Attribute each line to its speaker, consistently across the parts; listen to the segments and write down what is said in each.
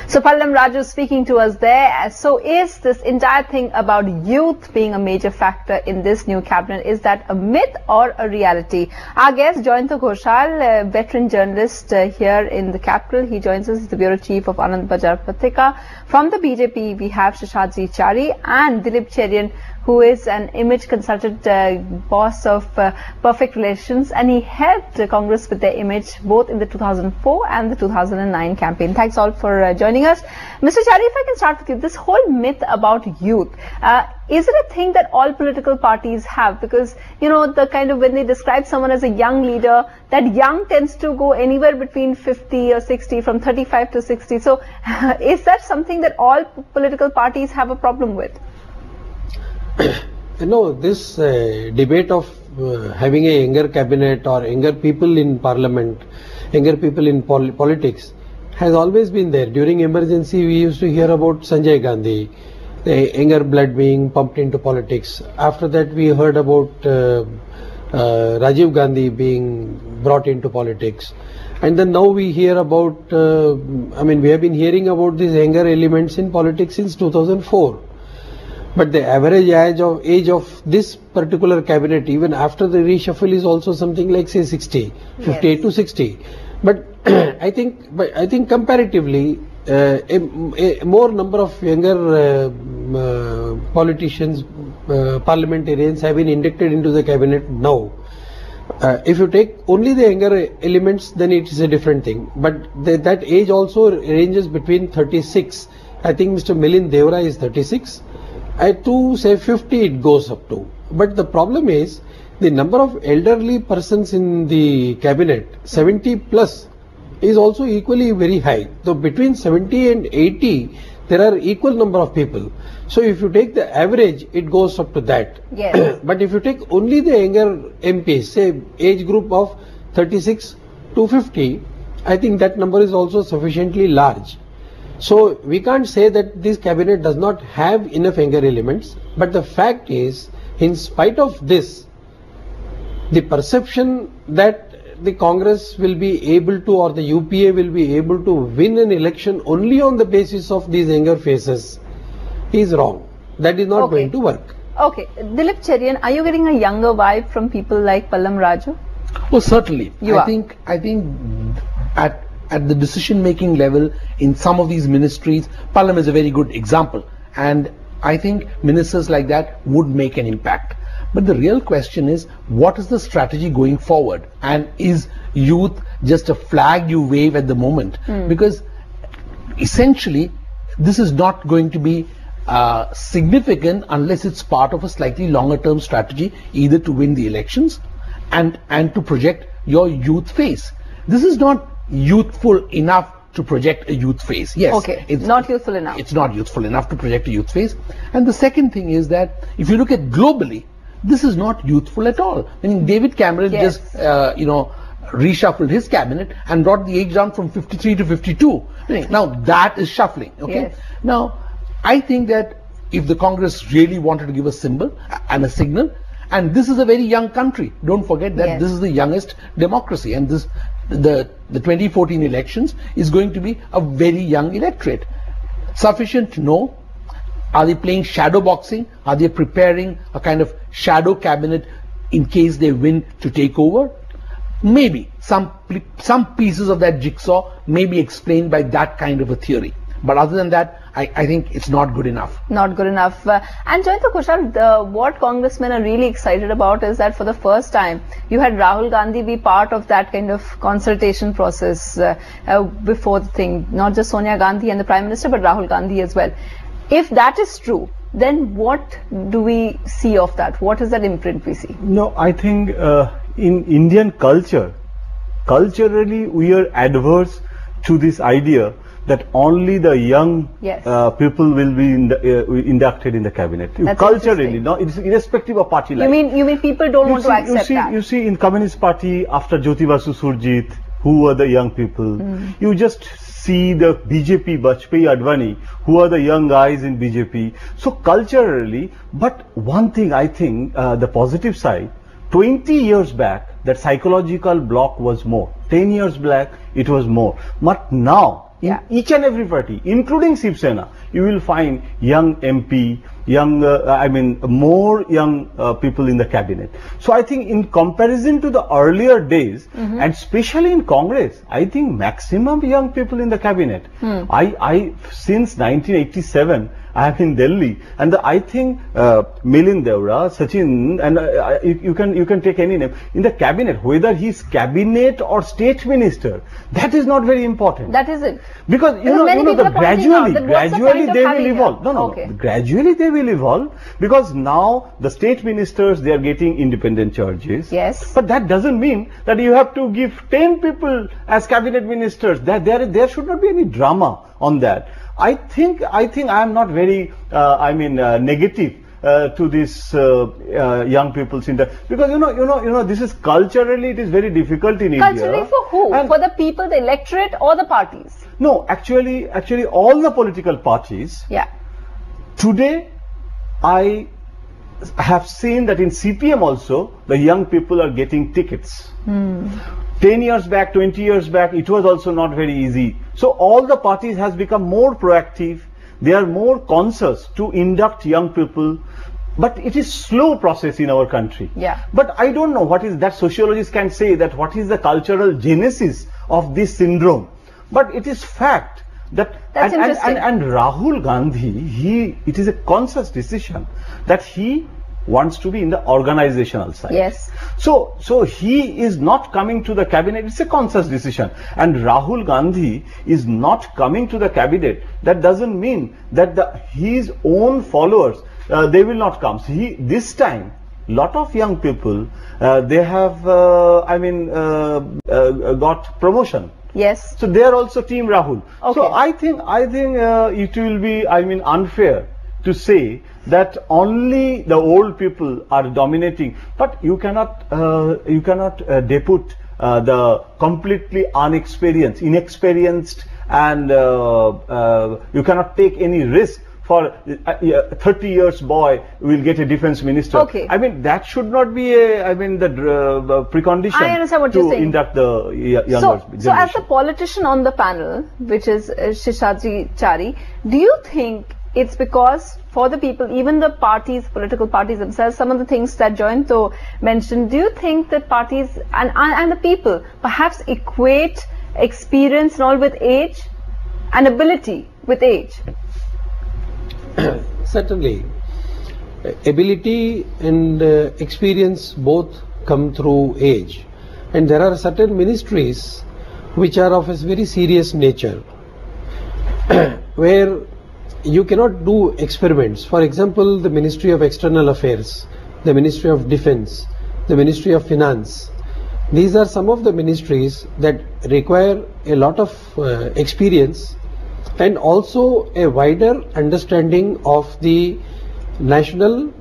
Speaker 1: So Pallam Raju speaking to us there. So is this entire thing about youth being a major factor in this new cabinet, is that a myth or a reality? Our guest, Joyanta Ghoshal, a veteran journalist here in the capital. He joins us as the bureau chief of Anand Bajar Patrika. From the BJP, we have Dilip Cherian and Dilip Cherian, who is an image consultant, boss of Perfect Relations, and he helped Congress with their image both in the 2004 and the 2009 campaign. Thanks all for joining us. Mr. Chari, if I can start with you, this whole myth about youth, is it a thing that all political parties have? Because, you know, the kind of, when they describe someone as a young leader, that young tends to go anywhere between 50 or 60, from 35 to 60. So is that something that all political parties have a problem with?
Speaker 2: No, this debate of having a younger cabinet or younger people in parliament, younger people in politics has always been there. During emergency, we used to hear about Sanjay Gandhi, the younger blood being pumped into politics. After that, we heard about Rajiv Gandhi being brought into politics. And then now we hear about, we have been hearing about these younger elements in politics since 2004. But the average age of this particular cabinet, even after the reshuffle, is also something like, say, 60, 58 yes. to 60. But I think comparatively, a more number of younger politicians, parliamentarians have been inducted into the cabinet now. If you take only the younger elements, then it is a different thing. But that age also ranges between 36. I think Mr. Milind Devra is 36. To say 50 it goes up to. But the problem is the number of elderly persons in the cabinet, 70 plus, is also equally very high. So between 70 and 80 there are equal number of people. So if you take the average, it goes up to that.
Speaker 1: Yes.
Speaker 2: But if you take only the younger MPs, say age group of 36 to 50, I think that number is also sufficiently large. So we can't say that this cabinet does not have enough younger elements, but the fact is, in spite of this, the perception that the Congress will be able to, or the UPA will be able to win an election only on the basis of these younger faces is wrong. That is not going to work.
Speaker 1: Okay. Dilip Cherian, are you getting a younger vibe from people like Pallam Raju?
Speaker 3: Oh, certainly.
Speaker 1: I
Speaker 3: think at the decision-making level in some of these ministries, Pallam is a very good example, and I think ministers like that would make an impact. But the real question is, what is the strategy going forward, and is youth just a flag you wave at the moment? Because essentially this is not going to be significant unless it's part of a slightly longer term strategy, either to win the elections and to project your youth face. This is not youthful enough to project a youth face. Yes.
Speaker 1: Okay. It's not youthful enough.
Speaker 3: It's not youthful enough to project a youth face. And the second thing is that if you look at globally, this is not youthful at all. I mean, David Cameron just, reshuffled his cabinet and brought the age down from 53 to 52. Now that is shuffling. Okay.
Speaker 1: Yes.
Speaker 3: Now, I think that if the Congress really wanted to give a symbol and a signal, and this is a very young country. Don't forget that this is the youngest democracy, and the 2014 elections is going to be a very young electorate. Sufficient to know, are they playing shadow boxing? Are they preparing a kind of shadow cabinet in case they win to take over? Maybe some pieces of that jigsaw may be explained by that kind of a theory. But other than that, I think it's not good enough.
Speaker 1: Not good enough. And Joyanta Ghoshal, what congressmen are really excited about is that for the first time, you had Rahul Gandhi be part of that kind of consultation process before the thing. Not just Sonia Gandhi and the Prime Minister, but Rahul Gandhi as well. If that is true, then what do we see of that? What is that imprint we see?
Speaker 4: No, I think in Indian culture, culturally we are adverse to this idea that only the young people will be inducted in the cabinet.
Speaker 1: That's
Speaker 4: culturally, no, it's irrespective of party line.
Speaker 1: You mean people don't want to accept that?
Speaker 4: You see, in Communist Party, after Jyoti Basu Surjit, who were the young people, you just see the BJP, Bajpayee, Advani, who are the young guys in BJP. So culturally, but one thing I think, the positive side, 20 years back, that psychological block was more. 10 years back, it was more. But now,
Speaker 1: Yeah.
Speaker 4: each and every party, including Shiv Sena, you will find young MP, more young people in the cabinet. So I think in comparison to the earlier days, and especially in Congress, I think maximum young people in the cabinet. I since 1987, I am in Delhi, and I think Milind Deora, Sachin, and you can take any name in the cabinet. Whether he's cabinet or state minister, that is not very important.
Speaker 1: That is it.
Speaker 4: Because gradually they will evolve. Gradually they will evolve, because now the state ministers, they are getting independent charges.
Speaker 1: Yes.
Speaker 4: But that doesn't mean that you have to give 10 people as cabinet ministers. That there should not be any drama on that. I think I am not very negative to this young people's because this is culturally, it is very difficult in India.
Speaker 1: Culturally for who? For the people, the electorate, or the parties?
Speaker 4: No, actually all the political parties.
Speaker 1: Yeah.
Speaker 4: Today I have seen that in CPM also the young people are getting tickets. 10 years back, 20 years back, it was also not very easy. So all the parties has become more proactive. They are more conscious to induct young people. But it is slow process in our country.
Speaker 1: Yeah.
Speaker 4: But I don't know what is that. Sociologists can say that what is the cultural genesis of this syndrome. But it is fact that and Rahul Gandhi, it is a conscious decision that he wants to be in the organizational side.
Speaker 1: Yes.
Speaker 4: So he is not coming to the cabinet. It's a conscious decision. And Rahul Gandhi is not coming to the cabinet. That doesn't mean that his own followers, they will not come. So this time, lot of young people, they have, got promotion.
Speaker 1: Yes.
Speaker 4: So they are also Team Rahul.
Speaker 1: Okay.
Speaker 4: So I think it will be, unfair to say that only the old people are dominating, but you cannot depute the completely inexperienced, and you cannot take any risk for 30 years boy will get a defense minister.
Speaker 1: Okay.
Speaker 4: That should not be the precondition.
Speaker 1: I understand what you're saying.
Speaker 4: Induct the younger generation.
Speaker 1: So as a politician on the panel, which is Shishaji Chari, do you think it's because for the people, even the parties, political parties themselves, some of the things that Joyanto mentioned, do you think that parties and the people perhaps equate experience and all with age and ability with age?
Speaker 2: Certainly. Ability and experience both come through age. And there are certain ministries which are of a very serious nature where you cannot do experiments. For example, the Ministry of External Affairs, the Ministry of Defense, the Ministry of Finance. These are some of the ministries that require a lot of experience and also a wider understanding of the national,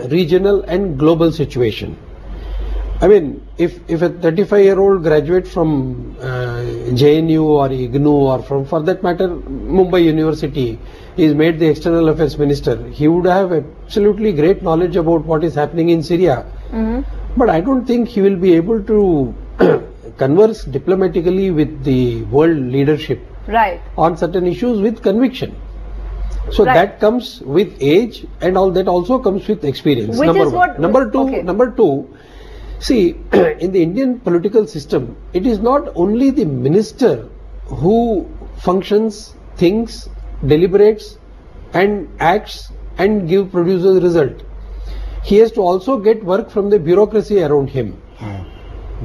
Speaker 2: regional and global situation. If a 35-year-old graduate from JNU or IGNU or for that matter Mumbai University is made the External Affairs Minister, he would have absolutely great knowledge about what is happening in Syria. But I don't think he will be able to converse diplomatically with the world leadership on certain issues with conviction. So that comes with age, and all that also comes with experience.
Speaker 1: Which
Speaker 2: number
Speaker 1: is
Speaker 2: one.
Speaker 1: what,
Speaker 2: Number two, see, in the Indian political system, it is not only the minister who functions, thinks, deliberates and acts and produces a result. He has to also get work from the bureaucracy around him.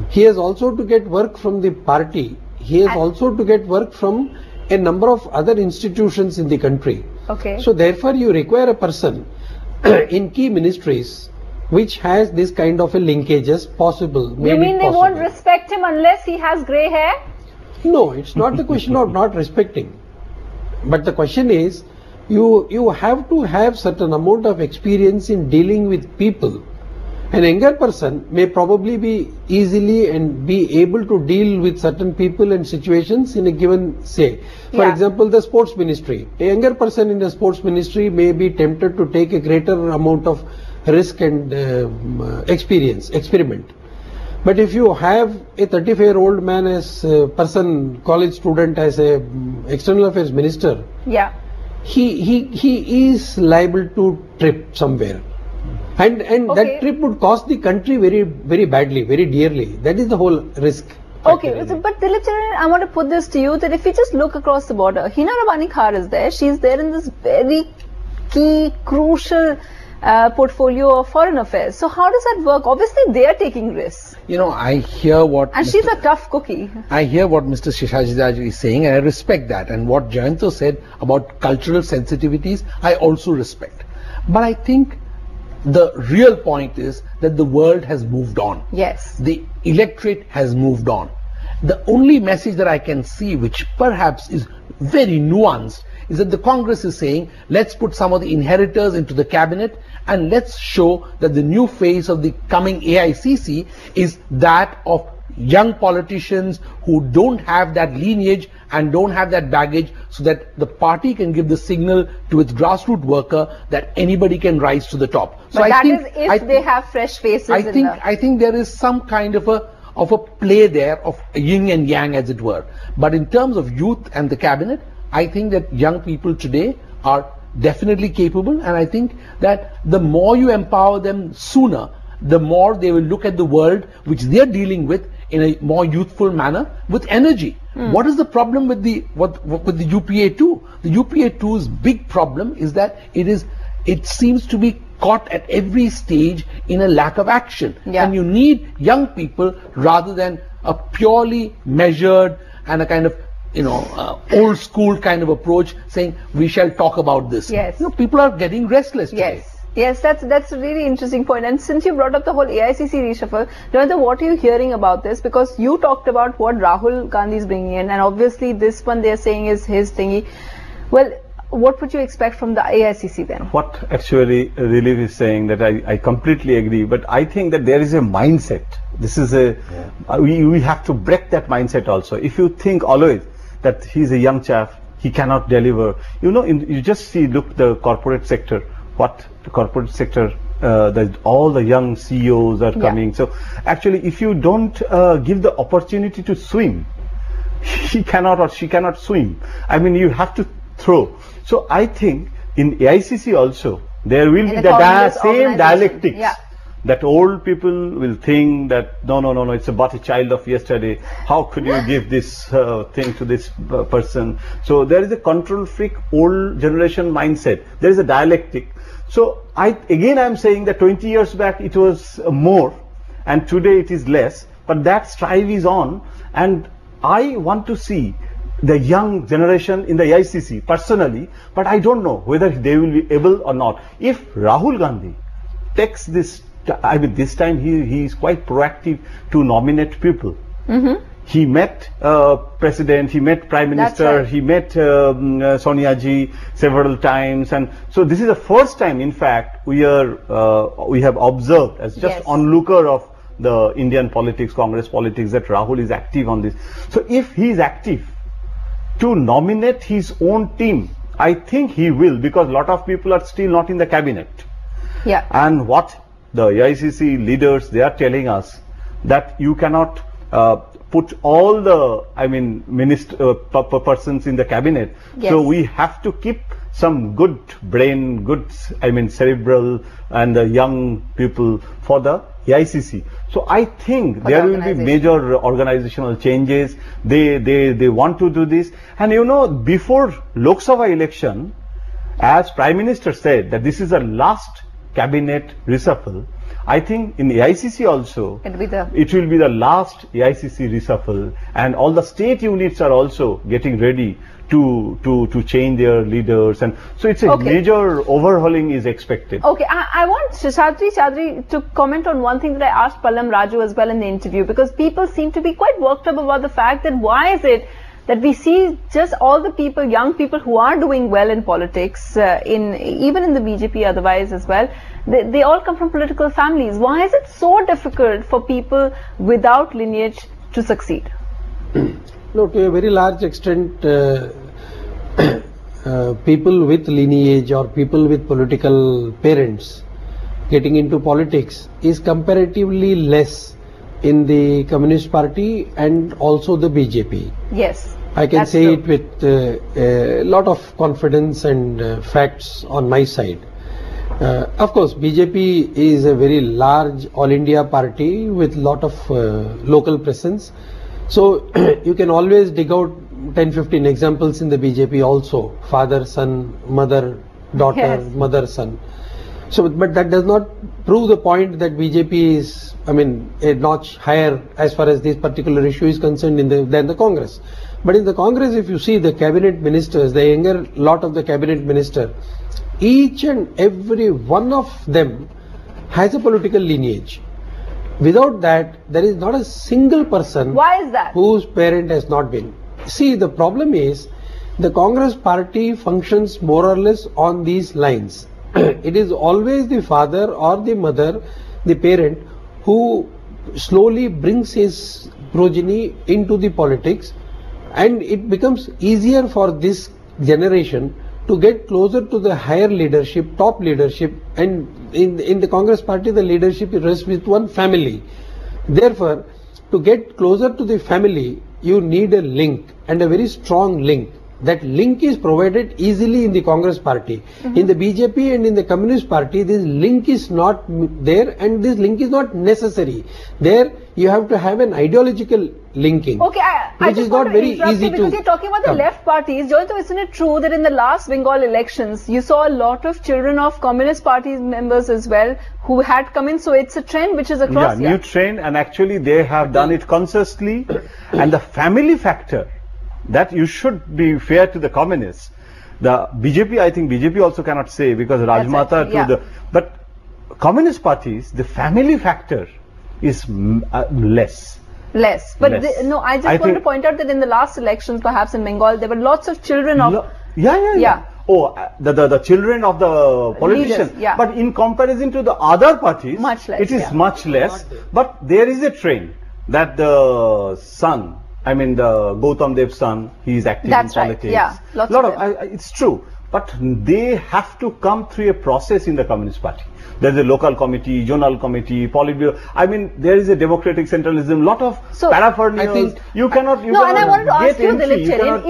Speaker 2: He has also to get work from the party. He has also to get work from a number of other institutions in the country. So therefore you require a person in key ministries which has this kind of a linkages possible.
Speaker 1: You mean they won't respect him unless he has grey hair? No,
Speaker 2: it's not the question of not respecting. But the question is, you have to have certain amount of experience in dealing with people. An younger person may probably be easily and be able to deal with certain people and situations in a given say. For example, the sports ministry. A younger person in the sports ministry may be tempted to take a greater amount of risk and experiment. But if you have a 35-year-old man as a person, college student, as a external affairs minister,
Speaker 1: Yeah.
Speaker 2: he is liable to trip somewhere. And
Speaker 1: Okay.
Speaker 2: that trip would cost the country very badly, very dearly. That is the whole risk.
Speaker 1: Okay, so, but Dilip Cherian, I want to put this to you that if you just look across the border, Hina Rabani Khar is there. She's there in this very key, crucial portfolio of foreign affairs. So how does that work? Obviously, they are taking risks.
Speaker 3: You know, I hear what...
Speaker 1: And she's a tough cookie.
Speaker 3: I hear what Mr. Sheshajidaj is saying, and I respect that. And what Jayanto said about cultural sensitivities, I also respect. But I think the real point is that the world has moved on.
Speaker 1: Yes.
Speaker 3: The electorate has moved on. The only message that I can see, which perhaps is very nuanced, is that the Congress is saying, let's put some of the inheritors into the cabinet and let's show that the new phase of the coming AICC is that of young politicians who don't have that lineage and don't have that baggage, so that the party can give the signal to its grassroots worker that anybody can rise to the top.
Speaker 1: But so that is if they have fresh faces.
Speaker 3: I think there is some kind of a play there of yin and yang, as it were. But in terms of youth and the cabinet, I think that young people today are definitely capable, and I think that the more you empower them sooner, the more they will look at the world which they are dealing with in a more youthful manner with energy. What is the problem with the UPA2? The UPA2's big problem is that it seems to be caught at every stage in a lack of action.
Speaker 1: Yeah.
Speaker 3: And you need young people rather than a purely measured and a kind of old school kind of approach saying we shall talk about this.
Speaker 1: Yes.
Speaker 3: People are getting restless today.
Speaker 1: Yes, that's a really interesting point. And since you brought up the whole AICC reshuffle, Jonathan, what are you hearing about this? Because you talked about what Rahul Gandhi is bringing in, and obviously this one they're saying is his thingy. Well, what would you expect from the AICC then?
Speaker 4: What actually Dilip is saying, that I completely agree, but I think that there is a mindset. This is we have to break that mindset also. If you think always that he's a young chap, he cannot deliver. You just see, look, the corporate sector. What the corporate sector, all the young CEOs are coming. So actually, if you don't give the opportunity to swim, he cannot or she cannot swim. I mean, you have to throw. So I think in AICC also there will be the same dialectics.
Speaker 1: Yeah.
Speaker 4: That old people will think that no, it's about a child of yesterday. How could you give this thing to this person? So there is a control freak, old generation mindset. There is a dialectic. So I am saying that 20 years back it was more, and today it is less. But that strive is on, and I want to see the young generation in the AICC personally. But I don't know whether they will be able or not. If Rahul Gandhi takes this. I mean, this time he is quite proactive to nominate people. He met President, he met Prime Minister,
Speaker 1: right.
Speaker 4: He met Sonia ji several times, and so this is the first time, in fact, we have observed as just onlooker of the Indian politics, Congress politics, that Rahul is active on this. So if he is active to nominate his own team, I think he will, because a lot of people are still not in the cabinet.
Speaker 1: Yeah.
Speaker 4: And what the AICC leaders, they are telling us that you cannot put all the, persons in the cabinet.
Speaker 1: Yes.
Speaker 4: So we have to keep some good brain, cerebral and young people for the AICC. So I think there will be major organizational changes. They want to do this. And before Lok Sabha election, as Prime Minister said that this is the last Cabinet Reshuffle, I think in the AICC also it will be the last AICC reshuffle, and all the state units are also getting ready to change their leaders, and so it's a major overhauling is expected.
Speaker 1: Okay, I want Sheshadri Chaudhary to comment on one thing that I asked Pallam Raju as well in the interview, because people seem to be quite worked up about the fact that why is it that we see just all the people, young people who are doing well in politics, even in the BJP otherwise as well, they all come from political families. Why is it so difficult for people without lineage to succeed?
Speaker 2: No, to a very large extent, people with lineage or people with political parents getting into politics is comparatively less in the Communist Party and also the BJP.
Speaker 1: Yes.
Speaker 2: I can
Speaker 1: that's
Speaker 2: say
Speaker 1: true.
Speaker 2: it with a lot of confidence and facts on my side. Of course, BJP is a very large all India party with lot of local presence. So you can always dig out 10-15 examples in the BJP also. Father, son, mother, daughter,
Speaker 1: Yes.
Speaker 2: mother, son. So, but that does not prove the point that BJP is, I mean, a notch higher as far as this particular issue is concerned than the Congress. But in the Congress, if you see the cabinet ministers, the younger lot of the cabinet minister, each and every one of them has a political lineage. Without that, there is not a single person
Speaker 1: Why is that?
Speaker 2: whose parent has not been. See, the problem is the Congress party functions more or less on these lines. It is always the father or the mother, the parent, who slowly brings his progeny into the politics, and it becomes easier for this generation to get closer to the higher leadership, top leadership, and in the Congress party the leadership rests with one family. Therefore, to get closer to the family, you need a link, and a very strong link. That link is provided easily in the Congress party. In the BJP and in the Communist party, this link is not there, and this link is not necessary. There you have to have an ideological linking.
Speaker 1: Okay, I
Speaker 2: which
Speaker 1: just
Speaker 2: is
Speaker 1: want
Speaker 2: not
Speaker 1: to
Speaker 2: very
Speaker 1: interrupt
Speaker 2: easy
Speaker 1: you because
Speaker 2: to
Speaker 1: you're talking about the
Speaker 2: come.
Speaker 1: left parties. Joyinto, isn't it true that in the last Bengal elections, you saw a lot of children of Communist Party members as well who had come in? So it's a trend which is across.
Speaker 4: New trend, and actually they have done it consciously. And the family factor, that you should be fair to the communists. The BJP, I think BJP also cannot say, because Rajmata
Speaker 1: it, yeah.
Speaker 4: but communist parties, the family factor is less.
Speaker 1: Less. But
Speaker 4: Less.
Speaker 1: no, I just want
Speaker 4: think-
Speaker 1: to point out that in the last elections, perhaps in Bengal, there were lots of children of.
Speaker 4: Yeah. Oh, the children of the politicians.
Speaker 1: Leaders, yeah.
Speaker 4: But in comparison to the other parties,
Speaker 1: Much less,
Speaker 4: it is
Speaker 1: yeah.
Speaker 4: much less. But there is a trend that the son, I mean the Gautam Dev's son, he is active
Speaker 1: That's
Speaker 4: in
Speaker 1: right,
Speaker 4: politics.
Speaker 1: yeah, lots
Speaker 4: lot
Speaker 1: of
Speaker 4: of it's true. But they have to come through a process in the Communist Party. There's a local committee, zonal committee, politburo. I mean, there is a democratic centralism, lot of paraphernalia.
Speaker 3: I think
Speaker 4: you cannot.
Speaker 1: No, and I wanted to ask
Speaker 4: get
Speaker 1: you,
Speaker 4: entry,
Speaker 1: Dilip
Speaker 4: you
Speaker 1: Cherian,
Speaker 4: cannot-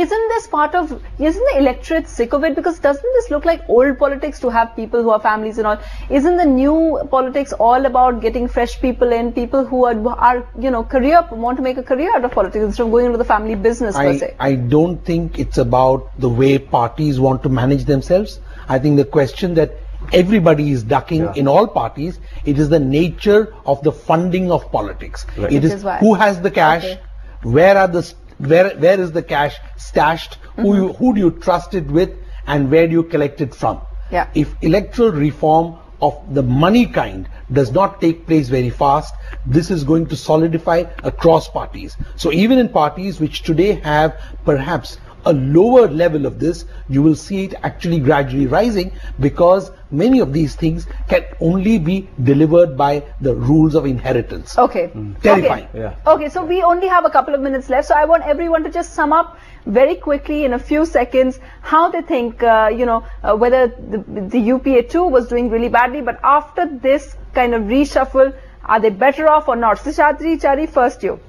Speaker 1: isn't the electorate sick of it? Because doesn't this look like old politics to have people who are families and all? Isn't the new politics all about getting fresh people in, people who are want to make a career out of politics instead of going into the family business per se?
Speaker 3: I don't think it's about the way parties want to manage themselves. I think the question that everybody is ducking in all parties, it is the nature of the funding of politics.
Speaker 4: Right.
Speaker 3: It
Speaker 1: Which
Speaker 3: is
Speaker 1: is why.
Speaker 3: who has the cash,
Speaker 1: Okay.
Speaker 3: where is the cash stashed, who do you trust it with, and where do you collect it from?
Speaker 1: Yeah.
Speaker 3: If electoral reform of the money kind does not take place very fast, this is going to solidify across parties. So even in parties which today have perhaps a lower level of this, you will see it actually gradually rising, because many of these things can only be delivered by the rules of inheritance.
Speaker 1: Okay.
Speaker 3: Terrifying.
Speaker 1: Okay.
Speaker 4: Yeah.
Speaker 1: Okay, so we only have a couple of minutes left, so I want everyone to just sum up very quickly in a few seconds how they think, whether the UPA 2 was doing really badly, but after this kind of reshuffle, are they better off or not? Seshadri Chari, first you.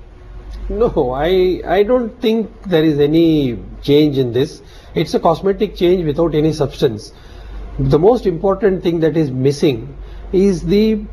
Speaker 2: No, I don't think there is any change in this. It's a cosmetic change without any substance. The most important thing that is missing is the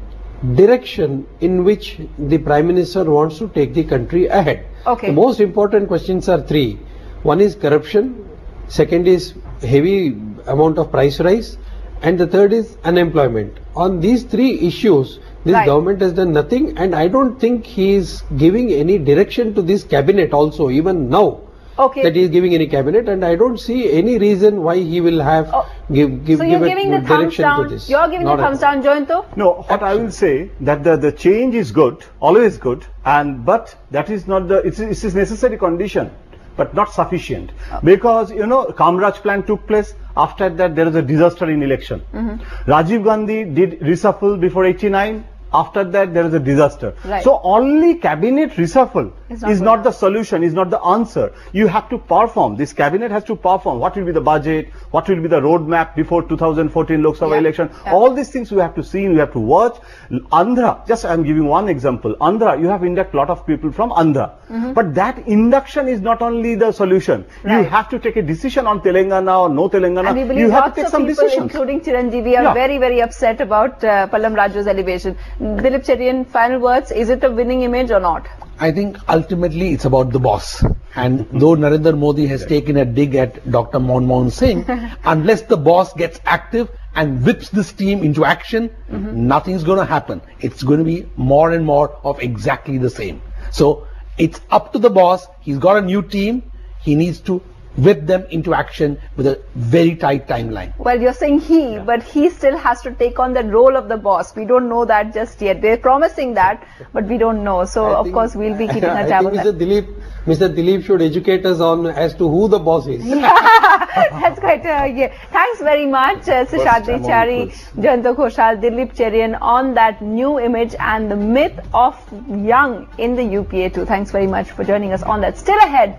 Speaker 2: direction in which the Prime Minister wants to take the country ahead.
Speaker 1: Okay.
Speaker 2: The most important questions are three. One is corruption, second is heavy amount of price rise, and the third is unemployment. On these three issues, this
Speaker 1: Right.
Speaker 2: government has done nothing, and I don't think he is giving any direction to this cabinet also, even now.
Speaker 1: Okay.
Speaker 2: That he is giving any cabinet, and I don't see any reason why he will have give
Speaker 1: So you're
Speaker 2: a
Speaker 1: giving the thumbs
Speaker 2: direction to
Speaker 1: down.
Speaker 2: this.
Speaker 1: You're giving
Speaker 2: Not
Speaker 1: the
Speaker 2: at
Speaker 1: thumbs
Speaker 2: all.
Speaker 1: down, Joyinto?
Speaker 4: No, what I will say that the change is good, always good, but that is not it is necessary condition, but not sufficient, because Kamraj plan took place. After that, there is a disaster in election. Rajiv Gandhi did reshuffle before 89. After that, there is a disaster.
Speaker 1: Right.
Speaker 4: So only cabinet reshuffle
Speaker 1: It's
Speaker 4: is
Speaker 1: not
Speaker 4: not the solution, is not the answer. You have to perform. This cabinet has to perform. What will be the budget? what will be the roadmap before 2014 Lok Sabha election. All these things we have to see, we have to watch. Andhra, just I am giving one example. Andhra, you have inducted a lot of people from Andhra. But that induction is not only the solution. You have to take a decision on Telangana or no Telangana.
Speaker 1: And we believe
Speaker 4: you have
Speaker 1: lots
Speaker 4: to take
Speaker 1: of
Speaker 4: some
Speaker 1: people,
Speaker 4: decisions.
Speaker 1: including Chiranjeevi, are very, very upset about Pallam Raju's elevation. Dilip Cherian, final words, is it a winning image or not?
Speaker 3: I think ultimately it's about the boss. And though Narendra Modi has taken a dig at Dr. Manmohan Singh, unless the boss gets active and whips this team into action, nothing's going to happen. It's going to be more and more of exactly the same. So it's up to the boss. He's got a new team. He needs to whip them into action with a very tight timeline.
Speaker 1: Well, you're saying but he still has to take on the role of the boss. We don't know that just yet. They're promising that, but we don't know. So, of course, we'll be keeping a tab on that.
Speaker 2: Mr. Dilip should educate us on as to who the boss is.
Speaker 1: That's quite Thanks very much, Seshadri Chari, Jayanto Ghoshal, Dilip Cherian on that new image and the myth of young in the UPA too. Thanks very much for joining us on that. Still ahead.